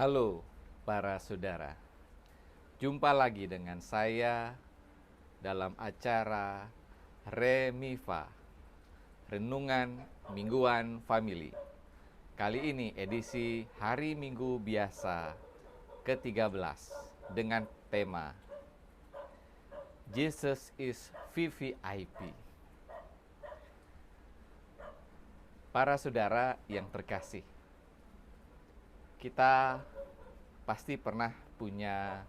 Halo para saudara, jumpa lagi dengan saya dalam acara Remifa, Renungan Mingguan Family. Kali ini edisi Hari Minggu Biasa ke-13 dengan tema Jesus is VVIP. Para saudara yang terkasih, kita pasti pernah punya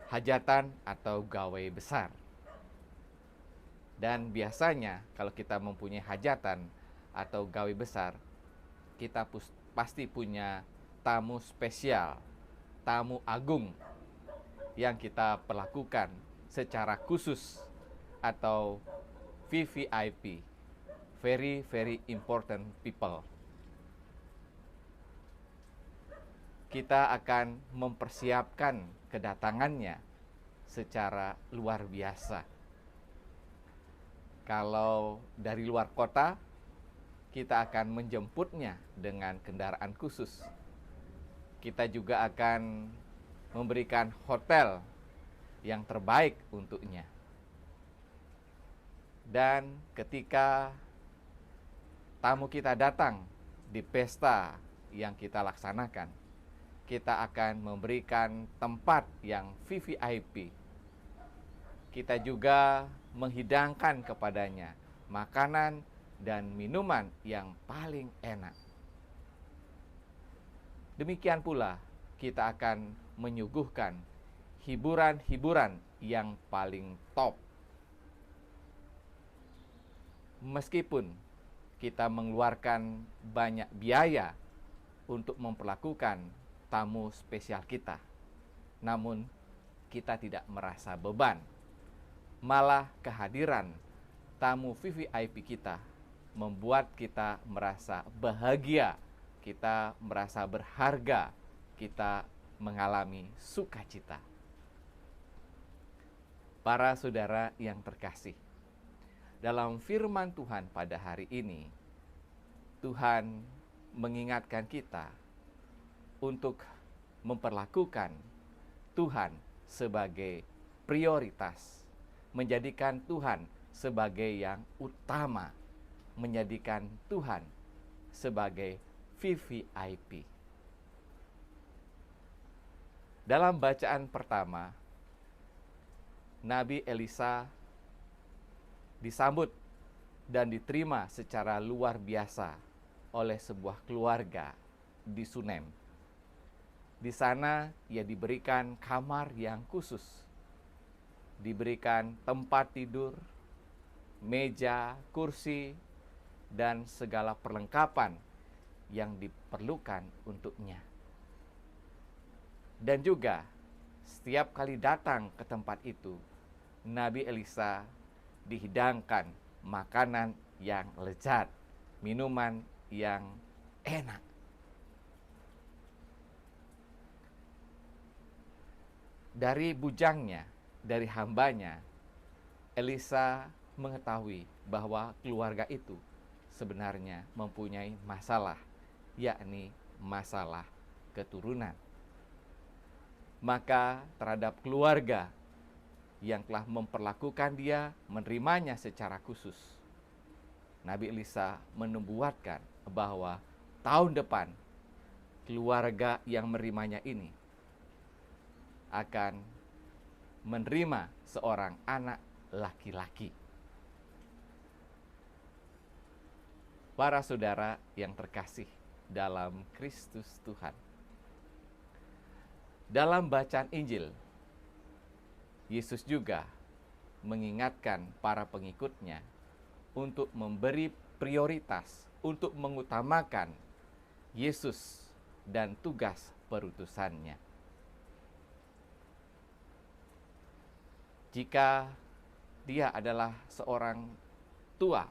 hajatan atau gawe besar. Dan biasanya kalau kita mempunyai hajatan atau gawe besar, kita pasti punya tamu spesial, tamu agung yang kita perlakukan secara khusus atau VVIP, very very important people. Kita akan mempersiapkan kedatangannya secara luar biasa. Kalau dari luar kota, kita akan menjemputnya dengan kendaraan khusus. Kita juga akan memberikan hotel yang terbaik untuknya. Dan ketika tamu kita datang di pesta yang kita laksanakan, kita akan memberikan tempat yang VVIP. Kita juga menghidangkan kepadanya makanan dan minuman yang paling enak. Demikian pula kita akan menyuguhkan hiburan-hiburan yang paling top. Meskipun kita mengeluarkan banyak biaya untuk memperlakukan tamu spesial kita, namun kita tidak merasa beban. Malah kehadiran tamu VVIP kita membuat kita merasa bahagia, kita merasa berharga, kita mengalami sukacita. Para saudara yang terkasih, dalam firman Tuhan pada hari ini, Tuhan mengingatkan kita untuk memperlakukan Tuhan sebagai prioritas, menjadikan Tuhan sebagai yang utama, menjadikan Tuhan sebagai VVIP. Dalam bacaan pertama, Nabi Elisa disambut dan diterima secara luar biasa oleh sebuah keluarga di Sunem. Di sana ia diberikan kamar yang khusus, diberikan tempat tidur, meja, kursi, dan segala perlengkapan yang diperlukan untuknya. Dan juga setiap kali datang ke tempat itu, Nabi Elisa dihidangkan makanan yang lezat, minuman yang enak. Dari bujangnya, dari hambanya, Elisa mengetahui bahwa keluarga itu sebenarnya mempunyai masalah, yakni masalah keturunan. Maka terhadap keluarga yang telah memperlakukan dia, menerimanya secara khusus, Nabi Elisa menubuatkan bahwa tahun depan keluarga yang menerimanya ini akan menerima seorang anak laki-laki. Para saudara yang terkasih dalam Kristus Tuhan, dalam bacaan Injil, Yesus juga mengingatkan para pengikutnya untuk memberi prioritas, untuk mengutamakan Yesus dan tugas perutusannya. Jika dia adalah seorang tua,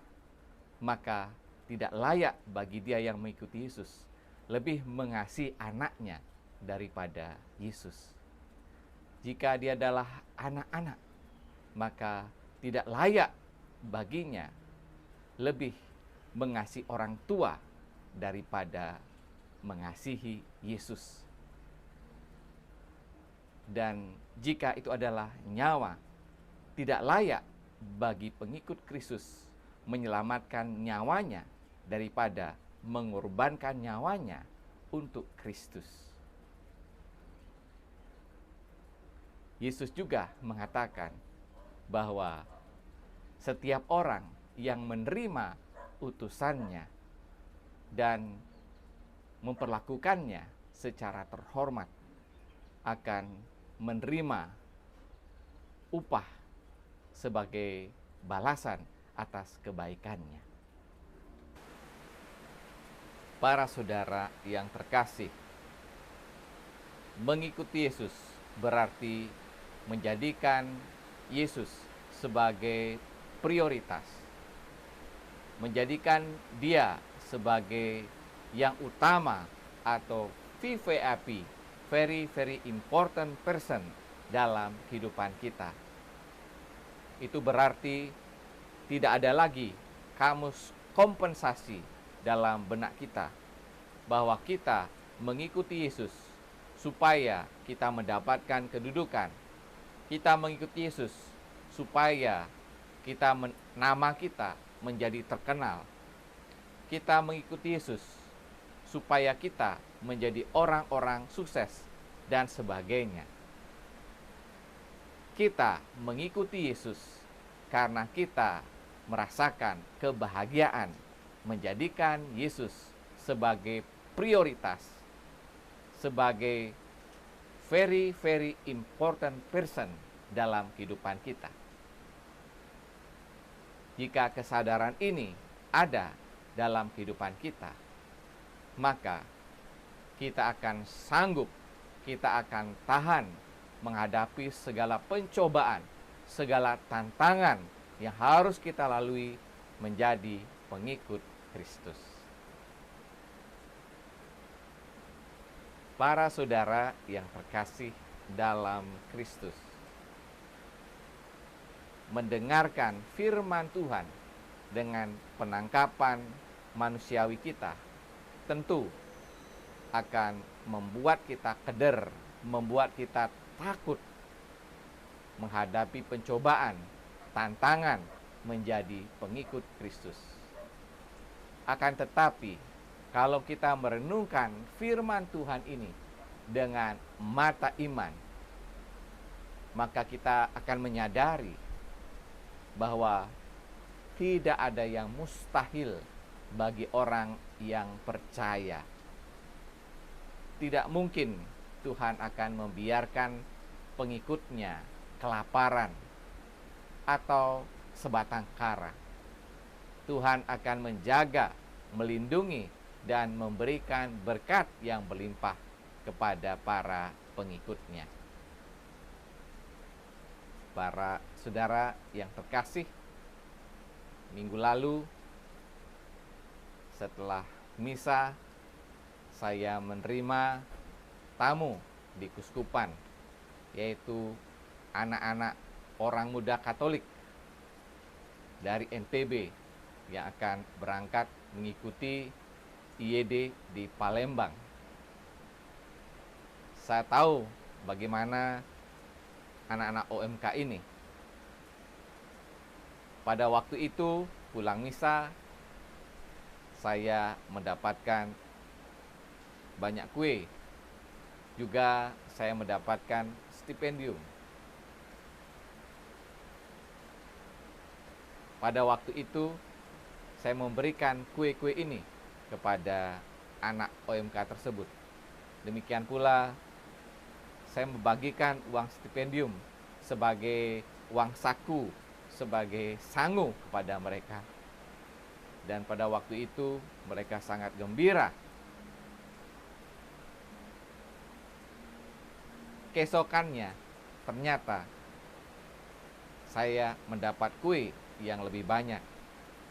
maka tidak layak bagi dia yang mengikuti Yesus lebih mengasihi anaknya daripada Yesus. Jika dia adalah anak-anak, maka tidak layak baginya lebih mengasihi orang tua daripada mengasihi Yesus. Dan jika itu adalah nyawa, tidak layak bagi pengikut Kristus menyelamatkan nyawanya daripada mengorbankan nyawanya untuk Kristus. Yesus juga mengatakan bahwa setiap orang yang menerima utusannya dan memperlakukannya secara terhormat akan menerima upah sebagai balasan atas kebaikannya. Para saudara yang terkasih, mengikuti Yesus berarti menjadikan Yesus sebagai prioritas, menjadikan Dia sebagai yang utama atau VVIP, very very important person dalam kehidupan kita. Itu berarti tidak ada lagi kamus kompensasi dalam benak kita bahwa kita mengikuti Yesus supaya kita mendapatkan kedudukan. Kita mengikuti Yesus supaya nama kita menjadi terkenal. Kita mengikuti Yesus supaya kita menjadi orang-orang sukses dan sebagainya. Kita mengikuti Yesus karena kita merasakan kebahagiaan menjadikan Yesus sebagai prioritas, sebagai very very important person dalam kehidupan kita. Jika kesadaran ini ada dalam kehidupan kita, maka kita akan sanggup, kita akan tahan menghadapi segala pencobaan, segala tantangan yang harus kita lalui menjadi pengikut Kristus. Para saudara yang terkasih dalam Kristus, mendengarkan firman Tuhan dengan penangkapan manusiawi kita tentu akan membuat kita keder, membuat kita takut menghadapi pencobaan, tantangan menjadi pengikut Kristus. Akan tetapi, kalau kita merenungkan firman Tuhan ini dengan mata iman, maka kita akan menyadari bahwa tidak ada yang mustahil bagi orang yang percaya. Tidak mungkin Tuhan akan membiarkan pengikutnya kelaparan atau sebatang kara. Tuhan akan menjaga, melindungi, dan memberikan berkat yang berlimpah kepada para pengikutnya. Para saudara yang terkasih, minggu lalu setelah misa saya menerima tamu di Kuskupan, yaitu anak-anak orang muda Katolik dari NTB yang akan berangkat mengikuti IED di Palembang. Saya tahu bagaimana anak-anak OMK ini. Pada waktu itu pulang misa, saya mendapatkan banyak kue. Juga saya mendapatkan stipendium. Pada waktu itu saya memberikan kue-kue ini kepada anak OMK tersebut. Demikian pula saya membagikan uang stipendium sebagai uang saku, sebagai sangu kepada mereka. Dan pada waktu itu mereka sangat gembira. Keesokannya ternyata saya mendapat kue yang lebih banyak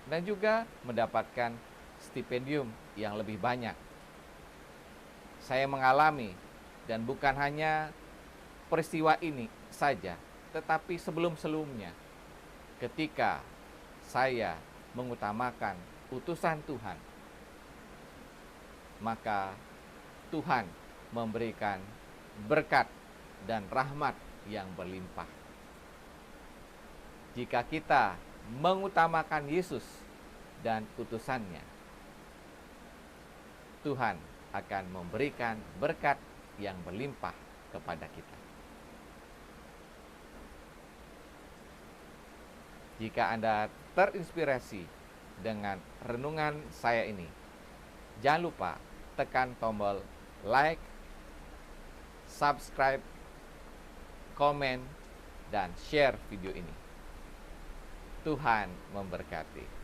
dan juga mendapatkan stipendium yang lebih banyak. Saya mengalami, dan bukan hanya peristiwa ini saja, tetapi sebelum-sebelumnya, ketika saya mengutamakan utusan Tuhan, maka Tuhan memberikan berkat dan rahmat yang berlimpah. Jika kita mengutamakan Yesus dan utusannya, Tuhan akan memberikan berkat yang berlimpah kepada kita. Jika Anda terinspirasi dengan renungan saya ini, jangan lupa tekan tombol like, subscribe, komen, dan share video ini. Tuhan memberkati.